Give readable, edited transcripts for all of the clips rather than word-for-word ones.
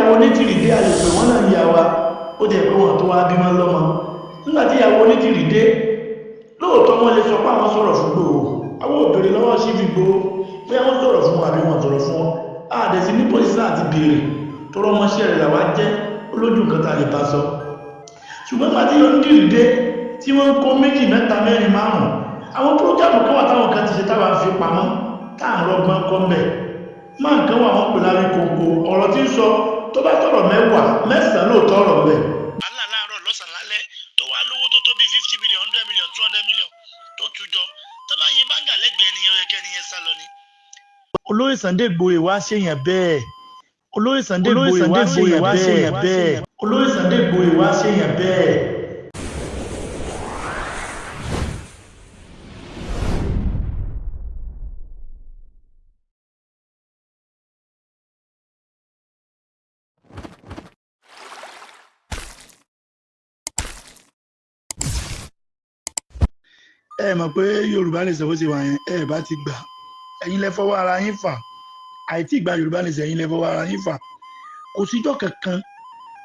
ìyàwó onítìrì dé a lè pè wọ́n náà ìyá wa ó jẹ́ pé wọ́n tó wá bímọ lọ́mọ nígbà tí ìyàwó onítìrì dé lóòótọ́ wọ́n lè sọ pé àwọn sọ̀rọ̀ fún Ìgbòho àwọn òbèrè lọ́wọ́ sí fi Ìgbòho pé àwọn sọ̀rọ̀ fún wọn àbí wọn sọ̀rọ̀ fún wọn àdẹ̀sí ní pòlísì àti béèrè tó rọ́mọṣẹ́ rẹ̀ làwá jẹ́ olójú nǹkan tá a lè bá sọ ṣùgbọ́n nígbà tí onítìrì dé tí wọ́n kó méjì mẹ́ta mẹ́rin márùn-ún àwọn prógámù kan wà táwọn kan ti ṣe táwa fi pamọ́ táà ń rọgbọ́n kọ́ mbẹ̀ máa ń kán wà wọ́n pè lárí kòkó ọ̀rọ̀ tí ń sọ tó bá tọ̀rọ̀ mẹ́wàá mẹ́sàn-án lóòótọ́ ọ̀rọ̀ mbẹ̀. wàhálà láàárọ̀ lọ́sàn-án lálẹ́ tó wá lówó tó tó bí 50 million 100 million 200 million tó tùjọ tó bá yin báńgà lẹ́gbẹ̀ẹ́ ẹniyẹn yẹ kẹ́niyẹn sá lọ ni. olóyè Sunday Igboho wá ṣèyàn bẹ́ẹ̀ olóyè Sunday Igboho wá ṣèyàn bẹ́ẹ̀ olóyè Sunday Igboho wá ṣèyàn bẹ́ẹ̀. ẹ mọ̀ pé Yorùbá Nation bó ṣe wà yẹn ẹ bá ti gbà ẹ̀yin lẹ fọwọ́ ara yín fà àìtí ìgbà Yorùbá Nation ẹ̀yin lẹ fọwọ́ ara yín fà kò síjọ́ kankan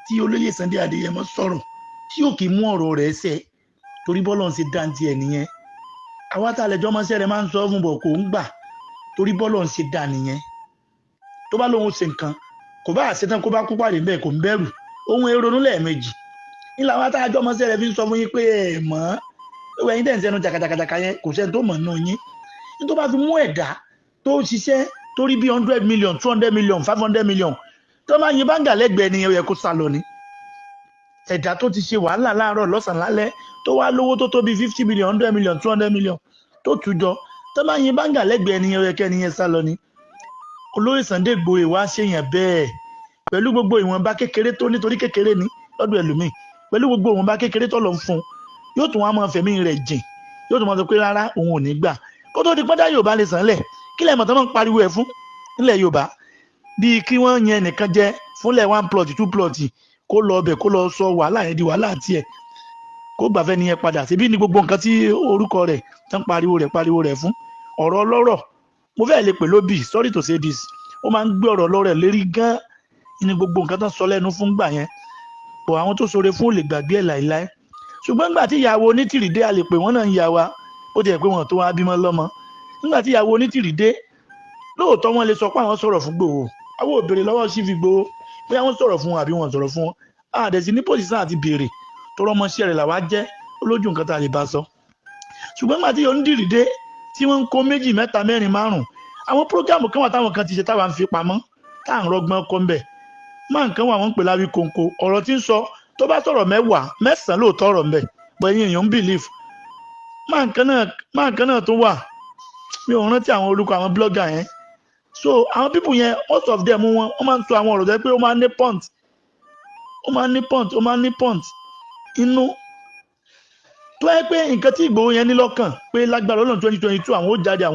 tí olóyè Sunday Adéyẹmọ sọ̀rọ̀ tí yóò kì í mú ọ̀rọ̀ rẹ̀ ṣẹ torí bọ́lọ̀ ń ṣe dáńtì ẹ̀ nìyẹn àwa tá a lẹ́jọ́ mọ́ṣẹ́ rẹ̀ máa ń sọ fún bọ̀ kò ń gbà torí bọ́lọ̀ ń ṣe dá nìyẹn tó bá lóun ṣe nǹkan kò bá àṣetán kó bá kú pàdé bẹ́ẹ̀ kò ń bẹ̀rù ohun èrònú lẹ́ẹ̀mejì ńlá wa tá a jọ mọ́ṣẹ́ rẹ̀ fi ń sọ fún yín pé ẹ̀ mọ́ ẹ̀wẹ̀ ẹ̀yin tẹ̀ ń sẹ́nu jàkàjàkàjàkà yẹn kò sẹ́ni tó mọ̀ náà yín ní tó bá fi mú ẹ̀dá tó ṣiṣẹ́ torí bí 100 million 200 million 500 million tó máa yin báńgà lẹ́gbẹ̀ẹ́ ni ó yẹ kó sá lọ ni ẹ̀dá tó ti ṣe wàhálà láàárọ̀ lọ́sàn-án lálẹ́ tó wá lówó tó tó bí 50 million 100 million 200 million tó tùjọ tó máa yin báńgà lẹ́gbẹ̀ẹ́ ni ó yẹ kẹ́niyẹn sá lọ ni olóyè Sunday Igboho wá ṣèyàn bẹ́ẹ̀ pẹ̀lú gbogbo ìwọ̀nba kékeré tó nítorí kékeré ni lọ́dọ̀ ẹlòmíì pẹ̀lú gbogbo ìwọ̀nba kékeré tó lọ fún un yóò tún wá máa fẹ̀mí rẹ̀ jìn yóò tún máa sọ pé rárá òun ò ní gbà kó tó di pẹ́dá Yorùbá Nation lẹ̀ kí lẹ̀ mọ̀ tó máa ń pariwo ẹ̀ fún nílẹ̀ Yorùbá bíi kí wọ́n yẹn nìkan jẹ fúnlẹ̀ 1 plot 2 plot kó lọ ọbẹ̀ kó lọ sọ wàhálà yẹn di wàhálà tiẹ̀ kó gbàfẹ́ nìyẹn padà síbí ní gbogbo nǹkan tí orúkọ rẹ̀ tán pariwo rẹ̀ fún ọ̀rọ̀ ọlọ́rọ̀ mo fẹ́ lè pè lóbì sorry to say this ó máa ń gbé ọ̀rọ̀ ọlọ́rọ̀ lérí gan ní gbogbo nǹkan tán sọ lẹ́nu fún gbà yẹn bọ̀ àwọn tó ṣoore fún ò lè gbàgbé ẹ̀ láìláì ṣùgbọ́n nígbà tí ìyàwó onítìrì dé a lè pè wọ́n náà ìyá wa ó jẹ́ pé wọ́n tó wá bímọ lọ́mọ nígbà tí ìyàwó onítìrì dé lóòótọ́ wọ́n lè sọ pé àwọn sọ̀rọ̀ fún Ìgbòho àwọn òbèrè lọ́wọ́ sí fi Ìgbòho pé àwọn sọ̀rọ̀ fún wọn àbí wọn sọ̀rọ̀ fún wọn àdẹ̀sí ní pòlísì àti béèrè tó rọ́mọṣẹ́ rẹ̀ làwá jẹ́ olójú nǹkan tá a lè bá sọ ṣùgbọ́n nígbà tí onítìrì dé tí wọ́n ń kó méjì mẹ́ta mẹ́rin márùn-ún àwọn prógámù kan wà táwọn kan ti ṣe táwa ń fi pamọ́ tá à ń rọgbọ́n kọ́ mbẹ̀ máa nǹkan wà wọ́n ń pè láwí kòǹkò ọ̀rọ̀ tí ń sọ tó bá sọ̀rọ̀ mẹ́wàá mẹ́sàn-án lóòótọ́ ọ̀rọ̀ mbẹ̀ bọ̀ ẹ̀yin èèyàn ń believe máa nǹkan náà tó wà mi ò rántí àwọn orúkọ àwọn blogger yẹn so àwọn people yẹn most of them wọ́n máa ń sọ àwọn ọ̀rọ̀ tó yẹ pé ó máa ń ní point inú tó yẹ pé nǹkan tí Ìgbòho yẹn ní lọ́kàn pé lágbára Ọlọ́run 2022 àwọn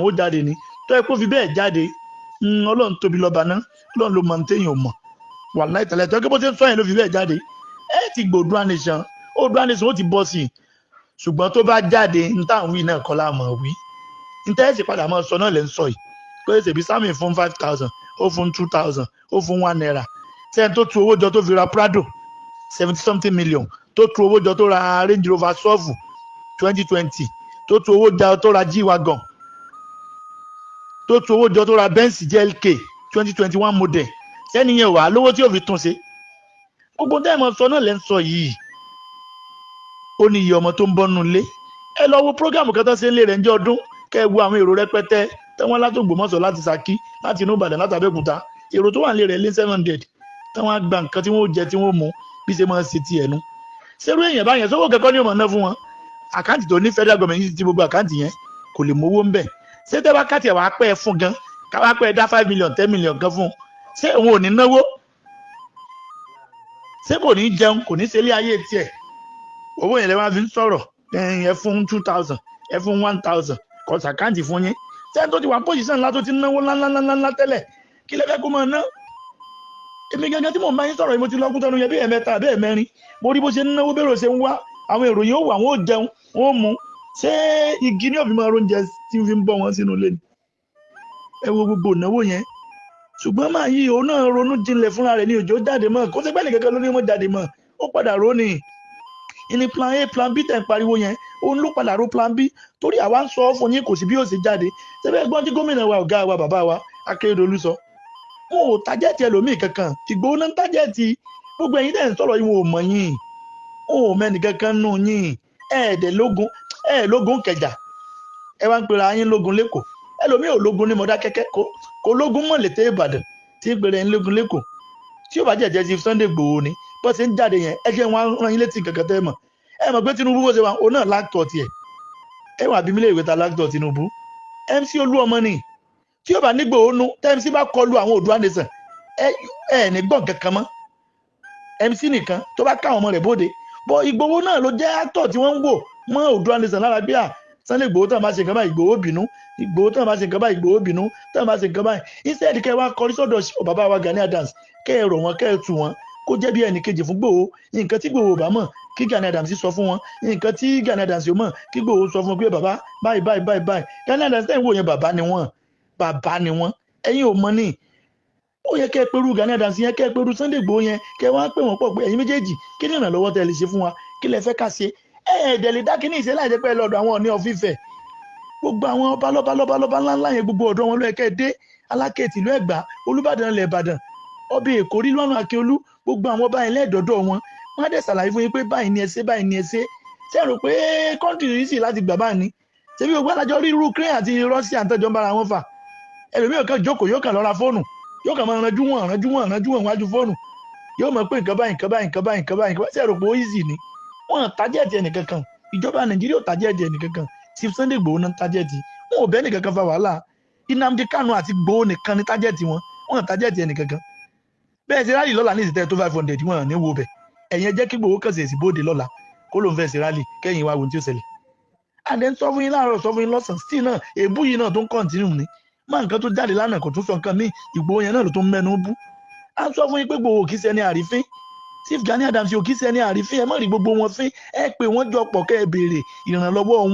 ó jáde ni tó yẹ kó fi bẹ́ẹ̀ jáde Ọlọ́run tóbi lọ́ba náà Ọlọ́run ló mọ̀ ní téèyàn mọ̀ wàláhì tàláhì tó yẹ kó bó ṣe ń sọ yẹn ló fi bẹ́ẹ̀ jáde ẹ ti gbòdúrà nation ó ti bọ́ sí i ṣùgbọ́n tó bá jáde ní táwọn wí náà kọ́ láàmú wí ní tẹ́sí padà máa sọ náà lẹ́ ń sọ yìí pé ṣèbí Sammy fún 5,000 ó fún 2,000 ó fún 1 naira sẹ́ni tó tu owó jọ tó fi ra Prado 70-something million tó tu owó jọ tó ra Range Rover Sọ́ọ̀fù 2020 tó tu owó jọ tó ra G-Wagon tó tu owó jọ tó ra Benz GLK 2021 model sẹ́ni yẹn wà lówó tí ò fi tún ṣe gbogbo tẹ́ẹ̀mọ̀ sọ náà lẹ́ ń sọ yìí ó ní iye ọmọ tó ń bọ́nú ilé ẹ lọ wo prógámù kan tó ṣe ń lé rẹ̀ ń jẹ́ ọdún kẹ́ ẹ wo àwọn èrò rẹpẹtẹ tẹ́wọ́n látògbòmọ̀ṣọ́ láti Ṣakí láti inú Ìbàdàn láti Abẹ́òkúta èrò tó wà ń lé rẹ̀ lé 700 tẹ́wọ́n á gba nǹkan tí wọ́n jẹ tí wọ́n mú bí ṣe máa ń ṣe ti ẹ̀nu ṣerú èèyàn báyẹn sówó kẹ́kọ́ ní ọmọ náà fún wọn àkáǹtì tó ní federal government yìí ti gbogbo àkáǹtì yẹn kò lè mówó ń bẹ̀ ṣé tẹ́ bá káàtì ẹ̀ wá pẹ́ ẹ fún gan káwá pẹ́ ẹ dá 5 million 10 million gan fún ṣé òun ò ní náwó ṣé kò ní jẹun kò ní ṣe ilé ayé tiẹ̀ owó yẹn lè máa fi ń sọ̀rọ̀ ẹ fún 2,000 ẹ fún 1,000 kò sàkáǹtì fún yín sẹ́ni tó ti wà pòṣìṣàn ńlá tó ti náwó ńláńláńlá tẹ́lẹ̀ kí lẹ fẹ́ kó máa ná èmi gẹ́gẹ́ tí mò ń bá yín sọ̀rọ̀ yìí mo ti lọ́kùn tẹnu yẹn bí ẹ̀mẹ́ta bí ẹ̀mẹ́rin mo rí bó ṣe ń náwó bẹ́rẹ̀ ṣe ń wá àwọn èrò yìí ó wà wọ́n ó jẹun wọ́n ó mú ṣé igi ní òfin máa róúnjẹ tí ń fi ń bọ́ wọn sínú ilé ni ẹ wo gbogbo ìnáwó yẹn ṣùgbọ́n máa yí òun náà ronú jinlẹ̀ fúnra rẹ̀ ní òjò jáde mọ́ kó sẹ́gbẹ́ nìkan kan ló ní mọ́ jáde mọ́ ó padà rò ní ìní plan A plan B tẹ̀ ń pariwo yẹn òun ló padà ro plan B torí àwa ń sọ fún yín kò sí bí ó ṣe jáde sẹ́gbẹ́ gbọ́n tí gómìnà wa ọ̀gá wa bàbá wa Akérédolú sọ wọn ò tájẹ́ẹ̀tì ẹlòmíì kankan Ìgbòho náà ń tájẹ́ẹ̀tì gbogbo ẹ̀yin tẹ̀ ń sọ̀rọ̀ yín wọn ò mọ̀ yín wọn ò mẹ́ni kankan nù yín lógun kẹjà ẹ wá ń pera yín lógun lẹ́kọ̀ọ́ ẹlòmíì ò lógun ní Mọdákẹ́kẹ́ kò lógun mọ̀ létè Ìbàdàn tí ń pèrè ń lógun lẹ́kọ̀ọ́ tí ó bá jẹ̀jẹ̀ ti Sunday Igboho ni bó ṣe ń jáde yẹn ẹ jẹ́ wọn rán yín létí kankan tẹ́ mọ̀ ẹ mọ̀ pé Tinubu bó ṣe wà òun náà láktọ̀ tiẹ̀ ẹ wà bí mílẹ̀ ìwé ta láktọ̀ Tinubu MC Olúọmọ ni tí ó bá ní Igboho nu tẹ́ MC bá kọlu àwọn Oòduà Nation ẹ ní gbọ̀n kankan mọ́ MC nìkan tó bá káwọn ọmọ rẹ̀ bóde bọ́ Igboho náà ló jẹ́ actor tí wọ́n ń wò mọ́ Oòduà Nation lára bí à Sunday Igboho tó máa ṣe nǹkan báyìí Igboho bínú Igboho tó máa ṣe nǹkan báyìí Igboho bínú tó máa ṣe nǹkan báyìí instead kẹ́ wá kọrí sọ́dọ̀ bàbá wa Gani Adams kẹ́ ẹ rọ̀ wọ́n kẹ́ ẹ tù wọ́n kó jẹ́ bí ẹnì kejì fún Igboho nǹkan tí Igboho bá mọ̀ kí Gani Adams sọ fún wọn nǹkan tí Gani Adams yóò mọ̀ kí Igboho sọ fún wọn pé bàbá báyìí Gani Adams tẹ̀ ń wò yẹn bàbá ni wọ́n ẹ̀yin ò mọ̀ ní ó yẹ kẹ́ ẹ pẹ̀rú Gani Adams yẹn kẹ́ ẹ pẹ̀rú Sunday Igboho yẹn kẹ́ ẹ wá pè wọ́n pọ̀ pé ẹ̀yin méjèèjì kí ni ìrànlọ́wọ́ tẹ́ lè ṣe fún wa kí lẹ fẹ́ ká ṣe ẹ̀ẹ́dẹ̀lẹ̀ dákínì ìṣe láì jẹ́ pé lọ́dọ̀ àwọn Ọọ̀ni of Ifẹ̀ gbogbo àwọn ọba lọ́ba ńláńlá yẹn gbogbo ọ̀dọ́ wọn ló yẹ kẹ́ ẹ dé Aláké tìlú Ẹ̀gbá Olúbàdàn ilẹ̀ Ìbàdàn ọbẹ̀ Èkó rí lọ́rùn Akíolú gbogbo àwọn ọba yẹn lẹ́ẹ̀dọ́dọ̀ wọn á dẹ̀ ṣàlàyé fún yín pé báyìí ni ẹ ṣe ṣé ẹ rò pé kọ́ńtì yìí sì láti gbà báyìí ni ṣé bí gbogbo alájọ rí Ukraine àti Russia àtọ́jọ́ ń bára wọn fà ẹlòmíràn kan jókòó yóò kàn lọ ra fóònù yóò kàn máa ranjú wọn wájú fóònù yóò mọ̀ pé nǹkan báyìí ṣé ẹ rò pé ó easy ni wọn tájẹ́ẹ̀tì ẹnìkankan ìjọba Nàìjíríà ò tájẹ́ẹ̀tì ẹnìkankan Chief Sunday Igboho náà tájẹ́ẹ̀tì wọn ò bẹ́ẹ̀ nìkankan fa wàhálà Nnamdi Kanu àti Igboho nìkan ní tájẹ́ẹ̀tì wọn tájẹ́ẹ̀tì ẹnìkankan bẹ́ẹ̀ ṣe rálì lọ́la ní ìsìtẹ́ tó 500 wọn ní wo bẹ̀ ẹ̀yin jẹ́ kí Igboho kàn sí èsì bóde lọ́la kó ló ń fẹ́ ṣe rálì kẹ́yìn wá wo tí ó ṣẹlẹ̀ and then sọ fún yín láàárọ̀ sọ fún yín lọ́sàn still náà èébú yìí náà tó ń continue ní máa nǹkan tó jáde lánàá kò tún sọ nǹkan míì Igboho yẹn náà ló tó ń mẹ́nu bú à ń sọ fún yín pé Igboho kì í ṣẹni àrífín Chief Gani Adams ò kì í ṣẹni àrífín ẹ má rí gbogbo wọn fín ẹ pé wọ́n jọ pọ̀ kẹ́ ẹ béèrè ìrànlọ́wọ́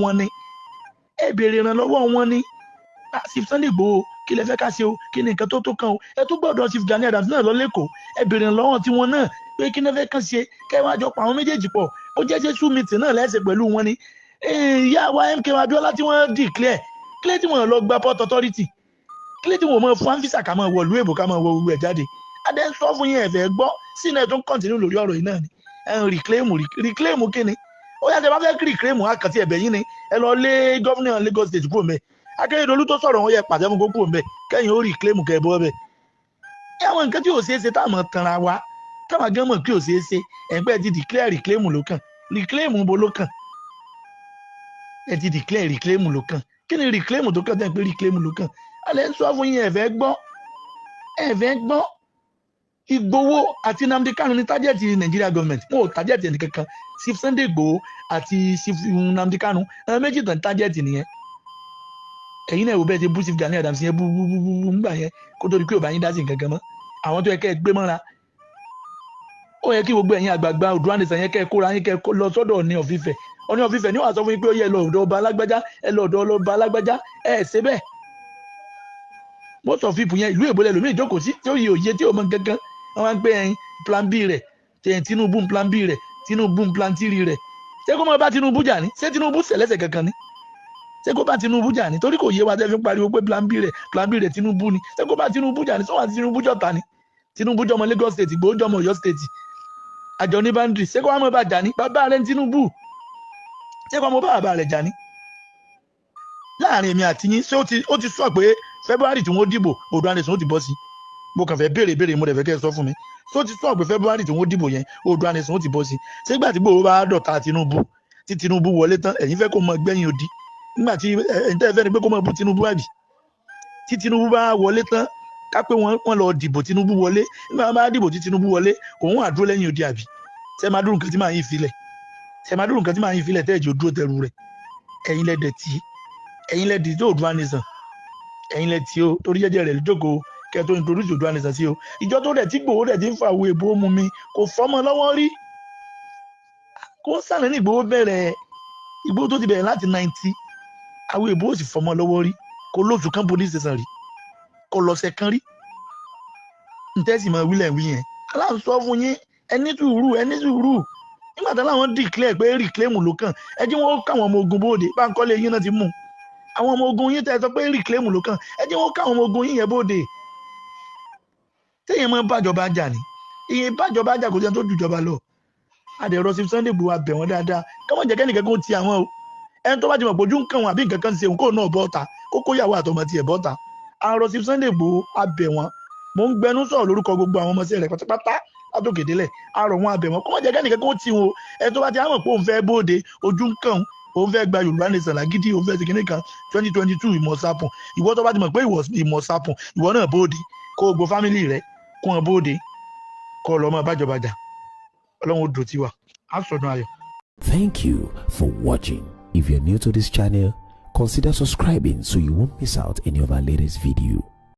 wọn ni Chief Sunday Igboho kí lẹ fẹ́ ká ṣe o kí ni nǹkan tó kàn o ẹ tún gbọ́dọ̀ Chief Gani Adams náà lọ lẹ́kọ̀ọ́ ẹ béèrè ìrànlọ́wọ́ tiwọn náà pé kí ni fẹ́ kàn ṣe kẹ́ wọ́n àjọpọ̀ àwọn méjèèjì pọ̀ ó jẹ́ Jésù meeting náà lẹ́sẹ̀ pẹ̀lú wọn ni ìyá wa MK Abiola tí wọ́n declare kílẹ̀ tí wọ́n lọ gba port authority kílẹ̀ tí wọ́n mọ̀ fún visa ká máa wọ̀lú èbò ká máa wọ owó ẹ̀ jáde adé ń sọ fún yín ẹ̀fẹ̀ gbọ́ sínú ẹ̀ tó ń continue lórí ọ̀rọ̀ yìí náà ni reclaim kí ni ó yá tẹ bá fẹ́ reclaim àkàtì ẹ̀bẹ̀ yín ni ẹ lọ lé gómìnà Lagos State kúrò mẹ́ Akérédolú tó sọ̀rọ̀ wọn yẹ pàṣẹ fún kókó mẹ́ kẹ́yìn ó reclaim kẹ́ ẹ bọ́ bẹ́ẹ̀ àwọn nǹkan tí ò ṣeé ṣe táwọn tanra wa táwọn gan mọ̀ pé ò ṣeé ṣe ẹ̀gbẹ́ ti declare reclaim ló kàn reclaim bo ló kàn ẹ ti declare reclaim ló kàn kí ni reclaim tó kàn tẹ́ ń pé reclaim ló kàn alẹ́ ń sọ fún yín ẹ̀fẹ́ gbọ́ Igboho àti Nnamdi Kanu ní tájẹ́ẹ̀tì Nigeria government wọn ò tájẹ́ẹ̀tì ẹnì kankan Chief Sunday Igboho àti Chief Nnamdi Kanu ẹ̀rọ méjì tán tájẹ́ẹ̀tì nìyẹn ẹ̀yin náà wò bẹ́ẹ̀ ti bú Chief Gani Adams yẹn bú ńgbà yẹn kó tó di pé ò bá yín dá sí nǹkan kan mọ́ àwọn tó yẹ kẹ́ ẹ gbé mọ́ra ó yẹ kí gbogbo ẹ̀yin àgbààgbà Oòduà Nation yẹn kẹ́ ẹ kóra yín kẹ́ ẹ lọ sọ́dọ̀ Ọọ̀ni of Ifẹ̀ Ọọ̀ni of Ifẹ̀ ní wàá sọ fún yín pé ó yẹ lọ ọ̀dọ̀ ọba alágbájá ẹ lọ ọ̀dọ̀ ọba alágbájá ẹ ṣe bẹ́ẹ̀ most of people yẹn ìlú èbó lẹ lómi ìjókòó sí tí ó yẹ òye tí ó mọ gangan wọn máa ń pè ẹyin plan B rẹ Tinubu plan B rẹ Tinubu plan C rẹ ṣé kó máa bá Tinubu jà ní ṣé Tinubu ṣẹlẹ́ṣẹ̀ kankan ní ṣé kó bá Tinubu jà ní torí kò yé wa tẹ́ fi pariwo pé plan B rẹ Tinubu ni ṣé kó bá Tinubu jà ní sọ́wọ́n àti Tinubu jọ̀ta ni Tinubu jọmọ Lagos State Igboho jọmọ Ọ̀yọ́ State àjọ ní boundary ṣé kó wá mọ́ bá jà ní bàbá rẹ Tinubu ṣé kó mọ́ bá bàbá rẹ jà ní láàrin èmi àti yín ṣé ó ti sọ pé February tí wọ́n dìbò Oòduà Nation ó ti bọ́ sí mo kàn fẹ́ béèrè mo dẹ̀ fẹ́ kẹ́ ẹ sọ fún mi ṣé ó ti sọ pé February tí wọ́n dìbò yẹn Oòduà Nation ó ti bọ́ sí ṣégbà tí Igboho bá dọ̀tá Tinubu tí Tinubu wọlé tán ẹ̀yin fẹ́ kó mọ gbẹ̀yìn òdì nígbà tí ẹ̀yin tẹ́ fẹ́ ni pé kó mọ bú Tinubu àbí tí Tinubu bá wọlé tán ká pé wọ́n lọ dìbò Tinubu wọlé nígbà wọn bá dìbò tí Tinubu wọlé òun àdúró lẹ́yìn òdì àbí ṣé máa dúró nǹkan tí máa yín filẹ̀ tẹ́ ẹ̀jẹ̀ òdúró tẹ̀rù rẹ̀ ẹ̀yin lẹ́dẹ̀ tí Oòduà Nation ẹ̀yin lẹ tí o torí jẹ́jẹ́ rẹ̀ lójókòó kẹ́ tó introduce Oòduà Nation sí o ìjọ tó dẹ̀ tí Igboho dẹ̀ ti ń fa àwọn èbó mu mi kò fọ́mọ lọ́wọ́ rí kó sànà ní Igboho bẹ̀rẹ̀ Igboho tó ti bẹ̀rẹ̀ láti 90 àwọn èbó sì fọ́mọ lọ́wọ́ rí kò lóṣù kan police station rí kò lọ́sẹ̀ kan rí ntẹ́sì máa wílẹ̀ wí yẹn aláǹ sọ fún yín ẹni sùúrù nígbà tí aláwọn declare pé reclaim ló kàn ẹ jẹ́ wọn káwọn ọmọ ogun bóde Báńkọ́lé yín náà ti mú àwọn ọmọ ogun yín tẹ́ sọ pé reclaim ló kàn ẹ jẹ́ wọn káwọn ọmọ ogun yín yẹn bóde téèyàn máa bájọba jà ní ìyẹn bájọba jà kò sí ẹni tó jùjọba lọ àdẹ̀rọ sí Sunday Igboho abẹ̀ wọn dáadáa káwọn jẹ́ kẹ́nìkan kó ti àwọn o ẹni tó bá ti mọ̀ pójú ń kàn wọn àbí nǹkan kan ṣe òun kò náà bọ́ta kókó yàwó àtọmọ tiẹ̀ bọ́ta àrọ sí Sunday Igboho abẹ̀ wọn mò ń gbẹnu sọ̀rọ̀ lórúkọ gbogbo àwọn ọmọọṣẹ́ rẹ̀ pátápátá látòkèdélẹ̀ àrọ̀ wọn abẹ̀ wọn kó má jẹ́ kẹ́nìkan kó ti wọn o ẹni tó bá ti mọ̀ pé òun fẹ́ bóde ojú ń kàn òun fẹ́ gba Yorùbá nation lágídí òun fẹ́ ṣe kinní kan 2022 ìmọ̀ sápùn ìwọ tó bá ti mọ̀ pé ìmọ̀ sápùn ìwọ náà bóde kó o gbọ́ fámìlì rẹ̀ kó wọn bóde kó o lọ mọ bájọba jà Ọlọ́run ó dò tiwa á sọdún ayọ̀. Thank you for watching. If you're new to this channel, consider subscribing so you won't miss out any of our latest video.